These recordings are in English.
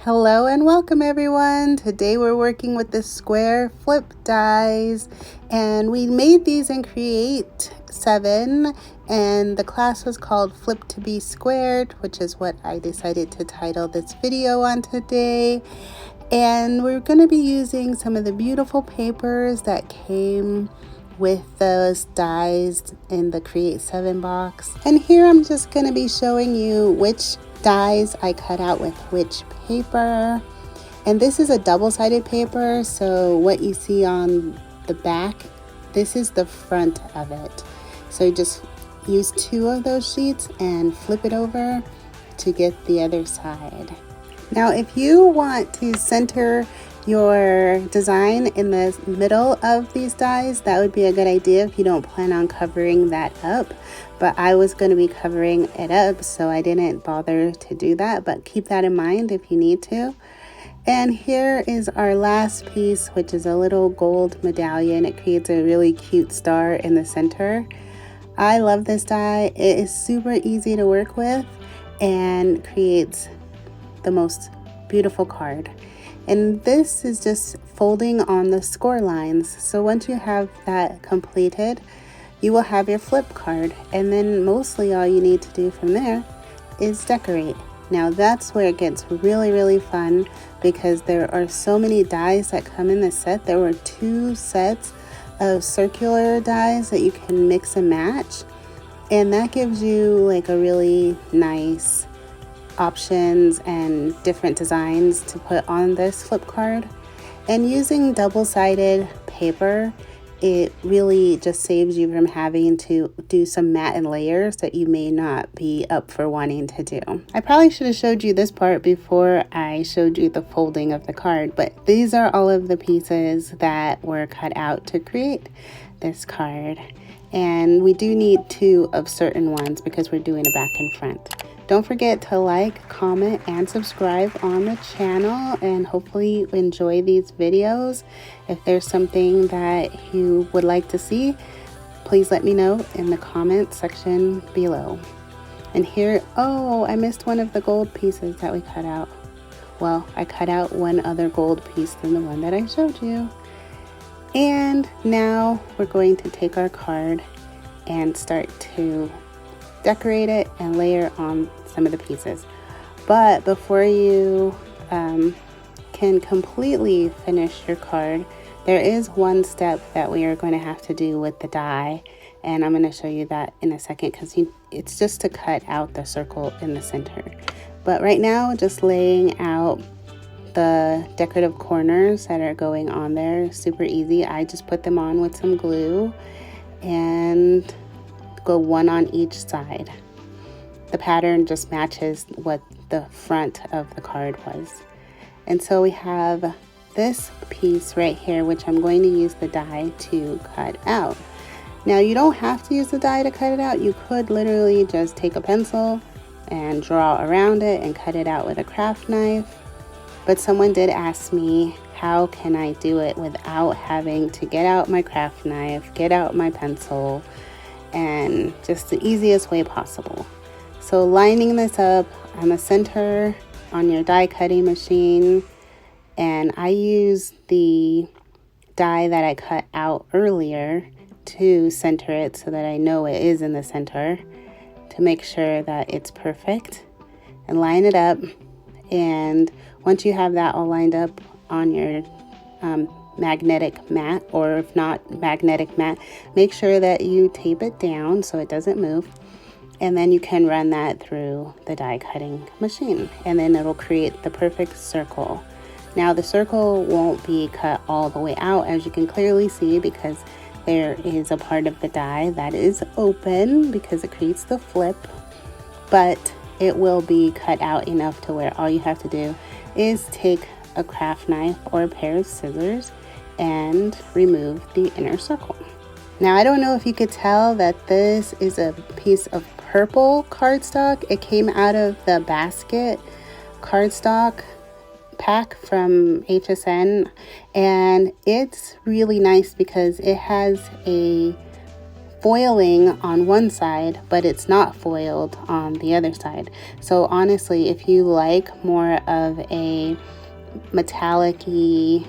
Hello and welcome everyone. Today we're working with the square flip dies, and we made these in Create 7, and the class was called Flip to be Squared, which is what I decided to title this video on today. And we're going to be using some of the beautiful papers that came with those dies in the Create 7 box. And here I'm just going to be showing you which dies I cut out with which paper. And this is a double-sided paper, so what you see on the back, this is the front of it. So you just use 2 of those sheets and flip it over to get the other side. Now if you want to center your design in the middle of these dies, that would be a good idea if you don't plan on covering that up. But I was going to be covering it up, so I didn't bother to do that, but keep that in mind if you need to. And here is our last piece, which is a little gold medallion. It creates a really cute star in the center. I love this die. It is super easy to work with and creates the most beautiful card. And this is just folding on the score lines. So once you have that completed, you will have your flip card, and then mostly all you need to do from there is decorate. Now that's where it gets really fun, because there are so many dies that come in the set. There were 2 sets of circular dies that you can mix and match, and that gives you like a really nice options and different designs to put on this flip card. And using double-sided paper, it really just saves you from having to do some mat and layers that you may not be up for wanting to do. I probably should have showed you this part before I showed you the folding of the card, but these are all of the pieces that were cut out to create this card. And we do need 2 of certain ones because we're doing a back and front. Don't forget to like, comment, and subscribe on the channel, and hopefully you enjoy these videos. If there's something that you would like to see, please let me know in the comment section below. And here, oh, I missed one of the gold pieces that we cut out. Well, I cut out one other gold piece than the one that I showed you. And now we're going to take our card and start to decorate it and layer on some of the pieces. But before you can completely finish your card, there is one step that we are going to have to do with the die, and I'm going to show you that in a second, because it's just to cut out the circle in the center. But right now, just laying out the decorative corners that are going on there, super easy. I just put them on with some glue and go one on each side. The pattern just matches what the front of the card was. And so we have this piece right here, which I'm going to use the die to cut out. Now you don't have to use the die to cut it out. You could literally just take a pencil and draw around it and cut it out with a craft knife. But someone did ask me, how can I do it without having to get out my craft knife, get out my pencil, and just the easiest way possible. So lining this up on the center on your die cutting machine, and I use the die that I cut out earlier to center it so that I know it is in the center, to make sure that it's perfect, and line it up. And once you have that all lined up on your magnetic mat, or if not magnetic mat, make sure that you tape it down so it doesn't move, and then you can run that through the die cutting machine, and then it'll create the perfect circle. Now the circle won't be cut all the way out, as you can clearly see, because there is a part of the die that is open because it creates the flip, but it will be cut out enough to where all you have to do is take a craft knife or a pair of scissors and remove the inner circle. Now I don't know if you could tell that this is a piece of purple cardstock. It came out of the basket cardstock pack from HSN, and it's really nice because it has a foiling on one side, but it's not foiled on the other side. So honestly, if you like more of a metallic-y,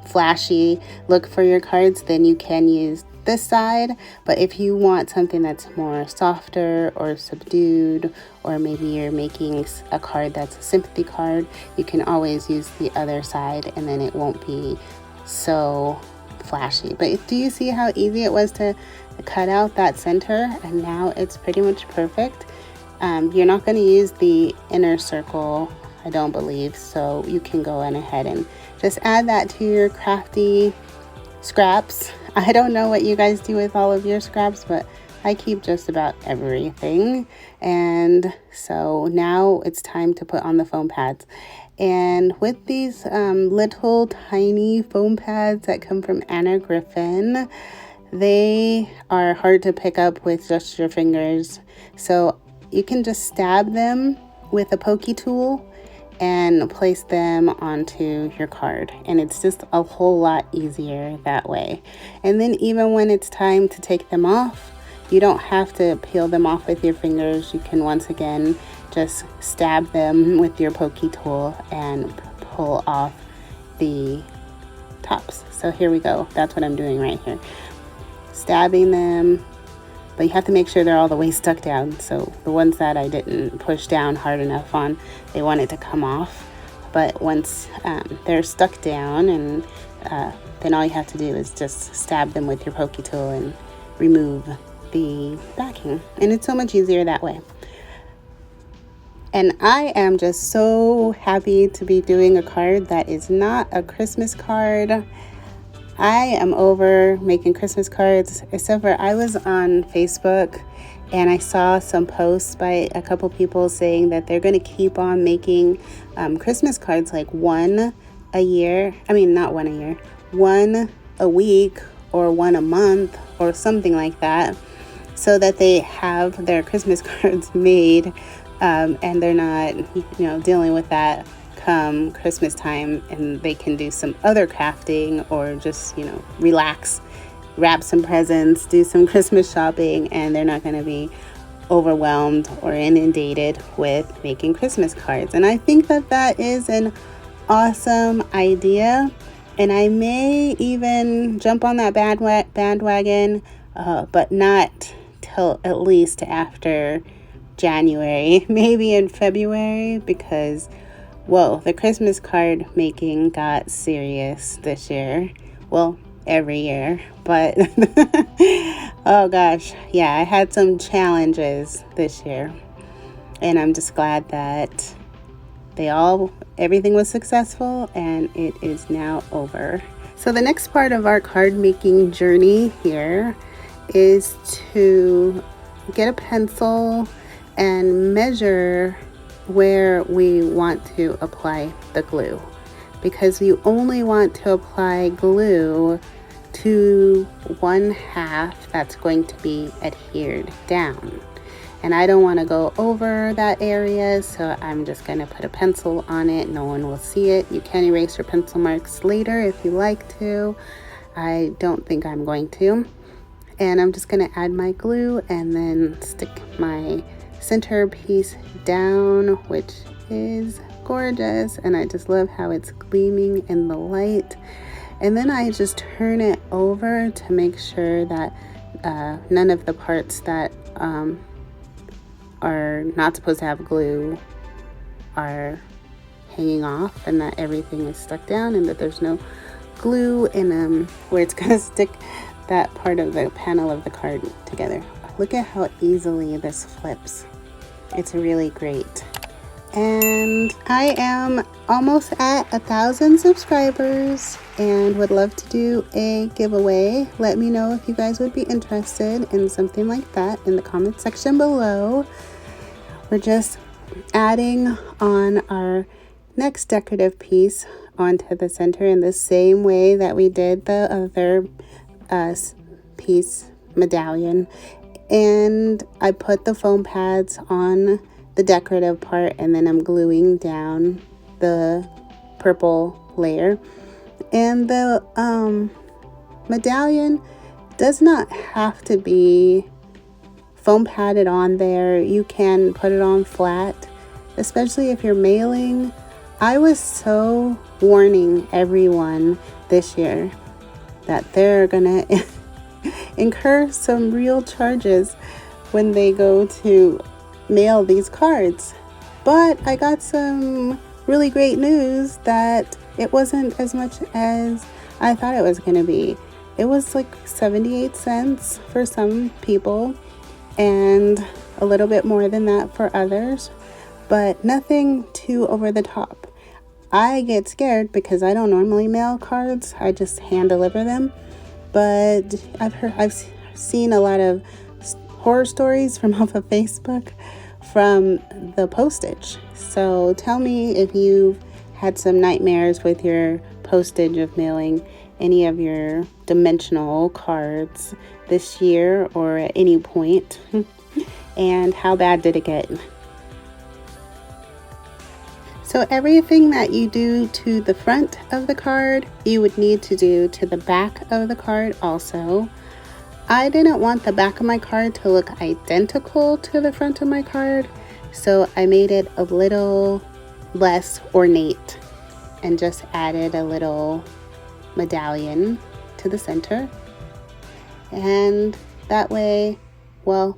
flashy look for your cards, then you can use this side. But if you want something that's more softer or subdued, or maybe you're making a card that's a sympathy card, you can always use the other side, and then it won't be so flashy. But do you see how easy it was to cut out that center? And now it's pretty much perfect. You're not going to use the inner circle, I don't believe, so you can go on ahead and just add that to your crafty scraps. I don't know what you guys do with all of your scraps, but I keep just about everything. And so now it's time to put on the foam pads. And with these little tiny foam pads that come from Anna Griffin, they are hard to pick up with just your fingers. So you can just stab them with a pokey tool and place them onto your card, and it's just a whole lot easier that way. And then even when it's time to take them off, you don't have to peel them off with your fingers. You can once again just stab them with your pokey tool and pull off the tops. So here we go. That's what I'm doing right here, stabbing them. But you have to make sure they're all the way stuck down. So the ones that I didn't push down hard enough on, they wanted to come off. But once they're stuck down, and then all you have to do is just stab them with your pokey tool and remove the backing. And it's so much easier that way. And I am just so happy to be doing a card that is not a Christmas card. I am over making Christmas cards, except for I was on Facebook and I saw some posts by a couple people saying that they're going to keep on making Christmas cards, like one a year. I mean, not one a year, one a week or one a month or something like that, so that they have their Christmas cards made and they're not, dealing with that come Christmas time, and they can do some other crafting or just, relax, wrap some presents, do some Christmas shopping, and they're not going to be overwhelmed or inundated with making Christmas cards. And I think that that is an awesome idea, and I may even jump on that bandwagon, but not till at least after January, maybe in February, because whoa, the Christmas card making got serious this year. Well, every year, but oh gosh, yeah, I had some challenges this year, and I'm just glad that everything was successful and it is now over. So the next part of our card making journey here is to get a pencil and measure where we want to apply the glue, because you only want to apply glue to one half that's going to be adhered down. And I don't want to go over that area, so I'm just going to put a pencil on it. No one will see it. You can erase your pencil marks later if you like to. I don't think I'm going to. And I'm just going to add my glue and then stick my center piece down, which is gorgeous, and I just love how it's gleaming in the light. And then I just turn it over to make sure that none of the parts that are not supposed to have glue are hanging off, and that everything is stuck down, and that there's no glue in where it's gonna stick that part of the panel of the card together. Look at how easily this flips. It's really great. And I am almost at 1,000 subscribers and would love to do a giveaway. Let me know if you guys would be interested in something like that in the comment section below. We're just adding on our next decorative piece onto the center in the same way that we did the other piece medallion. And I put the foam pads on the decorative part, and then I'm gluing down the purple layer. And the medallion does not have to be foam padded on there. You can put it on flat, especially if you're mailing. I was so warning everyone this year that they're gonna incur some real charges when they go to mail these cards. But I got some really great news that it wasn't as much as I thought it was going to be. It was like 78 cents for some people and a little bit more than that for others, but nothing too over the top. I get scared because I don't normally mail cards. I just hand deliver them. But I've seen a lot of horror stories from off of Facebook from the postage. So tell me if you've had some nightmares with your postage of mailing any of your dimensional cards this year or at any point. And how bad did it get? So everything that you do to the front of the card, you would need to do to the back of the card also. I didn't want the back of my card to look identical to the front of my card, so I made it a little less ornate and just added a little medallion to the center. And that way, well,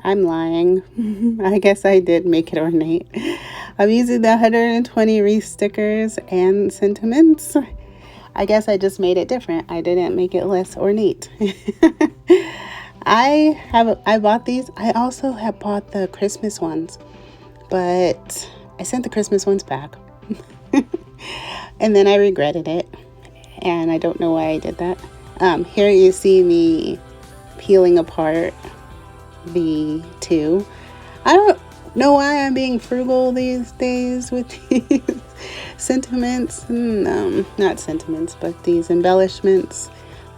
I'm lying. I guess I did make it ornate. I'm using the 120 wreath stickers and sentiments. I guess I just made it different. I didn't make it less ornate. I bought these. I also have bought the Christmas ones, but I sent the Christmas ones back. And then I regretted it. And I don't know why I did that. Here you see me peeling apart the two. I don't know why I'm being frugal these days with these sentiments. Not sentiments, but these embellishments.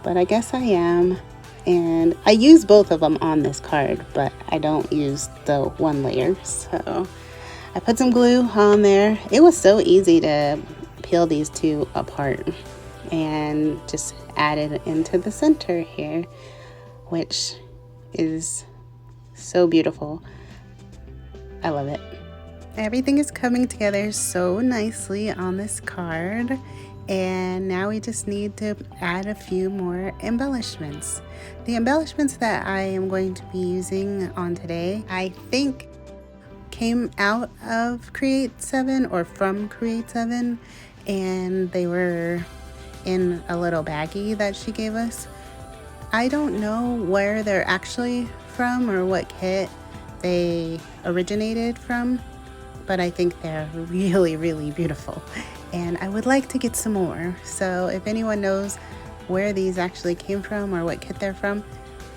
But I guess I am. And I use both of them on this card, but I don't use the one layer. So I put some glue on there. It was so easy to peel these two apart and just add it into the center here, which is so beautiful. I love it. Everything is coming together so nicely on this card, and now we just need to add a few more embellishments. The embellishments that I am going to be using on today, I think came out of Create 7 or from Create 7, and they were in a little baggie that she gave us. I don't know where they're actually from or what kit they originated from, but I think they're really, really beautiful, and I would like to get some more. So if anyone knows where these actually came from or what kit they're from,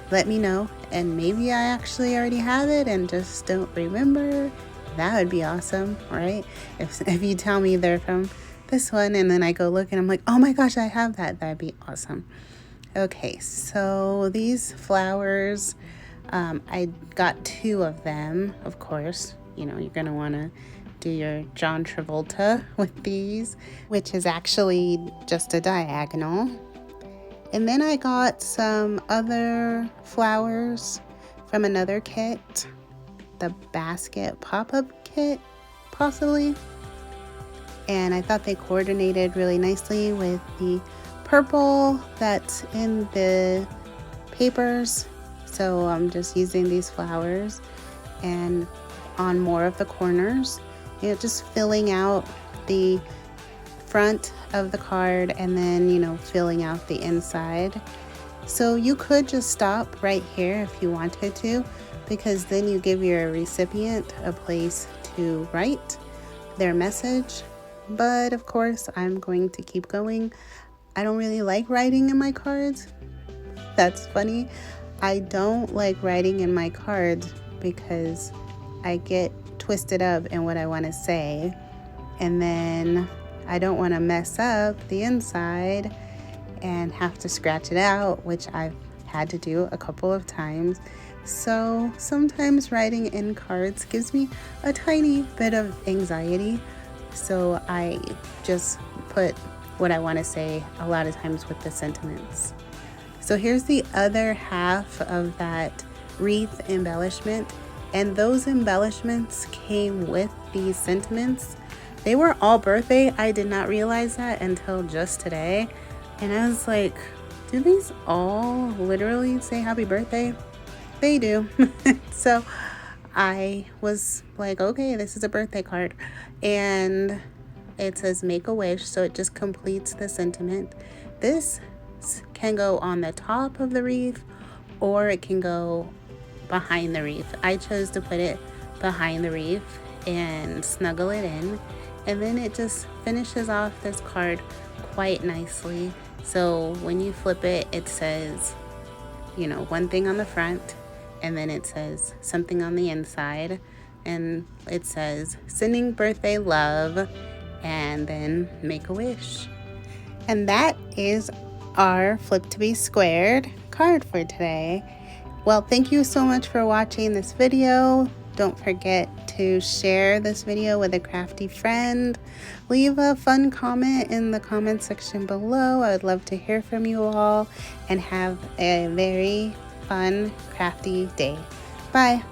let me know, and maybe I actually already have it and just don't remember. That would be awesome, right? If you tell me they're from this one and then I go look and I'm like, oh my gosh, I have that. That'd be awesome. Okay, so these flowers, I got 2 of them, of course. You know, you're gonna wanna do your John Travolta with these, which is actually just a diagonal. And then I got some other flowers from another kit, the basket pop-up kit, possibly. And I thought they coordinated really nicely with the purple that's in the papers. So I'm just using these flowers and on more of the corners, you know, just filling out the front of the card and then, you know, filling out the inside. So you could just stop right here if you wanted to, because then you give your recipient a place to write their message. But of course, I'm going to keep going. I don't really like writing in my cards. That's funny. I don't like writing in my cards because I get twisted up in what I want to say, and then I don't want to mess up the inside and have to scratch it out, which I've had to do a couple of times. So sometimes writing in cards gives me a tiny bit of anxiety. So I just put what I want to say a lot of times with the sentiments. So here's the other half of that wreath embellishment, and those embellishments came with these sentiments. They were all birthday. I did not realize that until just today, and I was like, do these all literally say happy birthday? They do. So I was like, okay, this is a birthday card, and it says make a wish, so it just completes the sentiment. This can go on the top of the wreath, or it can go behind the wreath. I chose to put it behind the wreath and snuggle it in, and then it just finishes off this card quite nicely. So when you flip it, it says, you know, one thing on the front, and then it says something on the inside, and it says sending birthday love, and then make a wish. And that is our Flip to be Squared card for today. Well, thank you so much for watching this video. Don't forget to share this video with a crafty friend. Leave a fun comment in the comment section below. I would love to hear from you all, and have a very fun, crafty day. Bye.